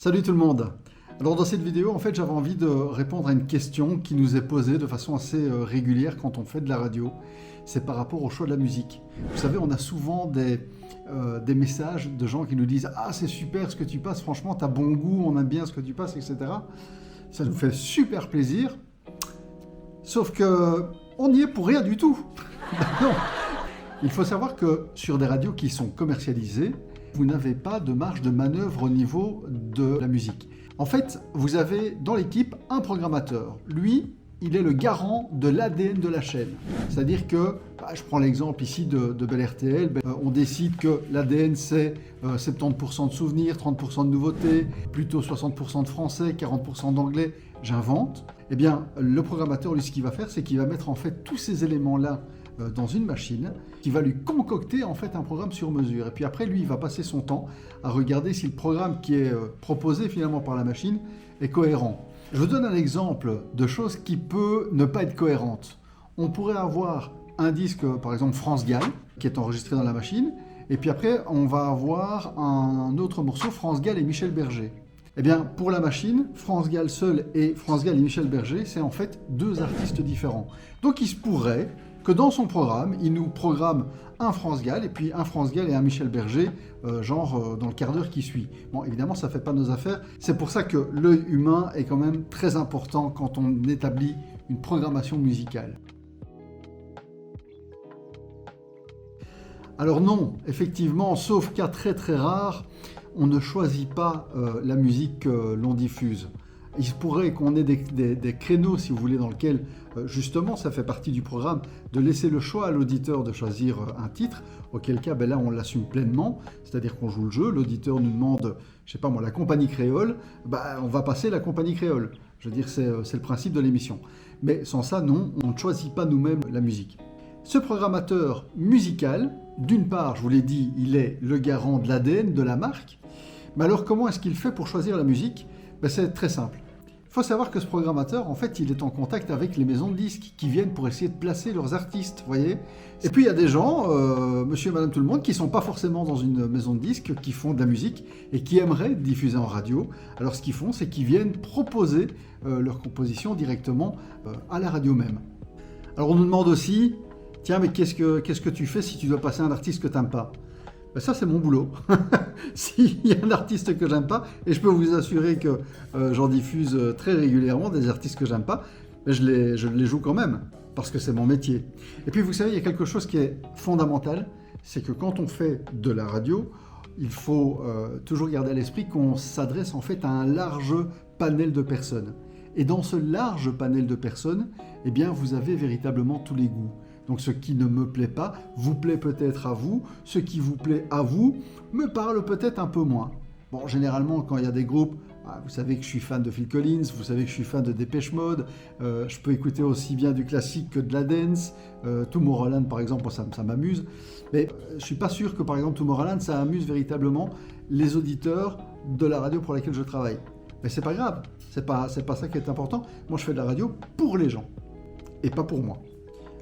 Salut tout le monde! Alors dans cette vidéo, en fait, j'avais envie de répondre à une question qui nous est posée de façon assez régulière quand on fait de la radio. C'est par rapport au choix de la musique. Vous savez, on a souvent des messages de gens qui nous disent « Ah, c'est super ce que tu passes, franchement, t'as bon goût, on aime bien ce que tu passes, etc. » Ça nous fait super plaisir. Sauf que on n'y est pour rien du tout. Non. Il faut savoir que sur des radios qui sont commercialisées, vous n'avez pas de marge de manœuvre au niveau de la musique. En fait, vous avez dans l'équipe un programmateur. Lui, il est le garant de l'ADN de la chaîne. C'est-à-dire que, je prends l'exemple ici de Bel RTL, on décide que l'ADN c'est 70% de souvenirs, 30% de nouveautés, plutôt 60% de français, 40% d'anglais, j'invente. Eh bien, le programmateur, lui, ce qu'il va faire, c'est qu'il va mettre en fait tous ces éléments-là dans une machine qui va lui concocter en fait un programme sur mesure. Et puis après, lui, il va passer son temps à regarder si le programme qui est proposé finalement par la machine est cohérent. Je vous donne un exemple de choses qui peut ne pas être cohérente. On pourrait avoir un disque, par exemple France Gall, qui est enregistré dans la machine, et puis après, on va avoir un autre morceau, France Gall et Michel Berger. Eh bien, pour la machine, France Gall seul et France Gall et Michel Berger, c'est en fait deux artistes différents. Donc il se pourrait que dans son programme, il nous programme un France Gall et puis un France Gall et un Michel Berger, dans le quart d'heure qui suit. Bon, évidemment, ça ne fait pas nos affaires. C'est pour ça que l'œil humain est quand même très important quand on établit une programmation musicale. Alors non, effectivement, sauf cas très très rare, on ne choisit pas la musique que l'on diffuse. Il se pourrait qu'on ait des créneaux, si vous voulez, dans lesquels, justement, ça fait partie du programme, de laisser le choix à l'auditeur de choisir un titre, auquel cas, là, on l'assume pleinement, c'est-à-dire qu'on joue le jeu, l'auditeur nous demande, je sais pas moi, la compagnie créole, on va passer la compagnie créole. Je veux dire, c'est le principe de l'émission. Mais sans ça, non, on ne choisit pas nous-mêmes la musique. Ce programmateur musical, d'une part, je vous l'ai dit, il est le garant de l'ADN de la marque, mais alors comment est-ce qu'il fait pour choisir la musique? C'est très simple. Il faut savoir que ce programmateur, en fait, il est en contact avec les maisons de disques qui viennent pour essayer de placer leurs artistes, voyez. Et puis il y a des gens, monsieur et madame tout le monde, qui ne sont pas forcément dans une maison de disques, qui font de la musique et qui aimeraient diffuser en radio. Alors ce qu'ils font, c'est qu'ils viennent proposer leur composition directement à la radio même. Alors on nous demande aussi, tiens, mais qu'est-ce que tu fais si tu dois passer un artiste que tu n'aimes pas? Ça, c'est mon boulot. S'il y a un artiste que j'aime pas, et je peux vous assurer que j'en diffuse très régulièrement des artistes que j'aime pas, je les joue quand même, parce que c'est mon métier. Et puis, vous savez, il y a quelque chose qui est fondamental, c'est que quand on fait de la radio, il faut toujours garder à l'esprit qu'on s'adresse en fait à un large panel de personnes. Et dans ce large panel de personnes, eh bien, vous avez véritablement tous les goûts. Donc ce qui ne me plaît pas, vous plaît peut-être à vous, ce qui vous plaît à vous, me parle peut-être un peu moins. Bon, généralement, quand il y a des groupes, vous savez que je suis fan de Phil Collins, vous savez que je suis fan de Depeche Mode, je peux écouter aussi bien du classique que de la dance, Tomorrowland par exemple, ça m'amuse, mais je ne suis pas sûr que par exemple Tomorrowland, ça amuse véritablement les auditeurs de la radio pour laquelle je travaille. Mais c'est pas grave, c'est pas ça qui est important. Moi, je fais de la radio pour les gens, et pas pour moi.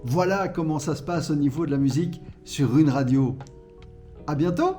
Voilà comment ça se passe au niveau de la musique sur une radio. À bientôt!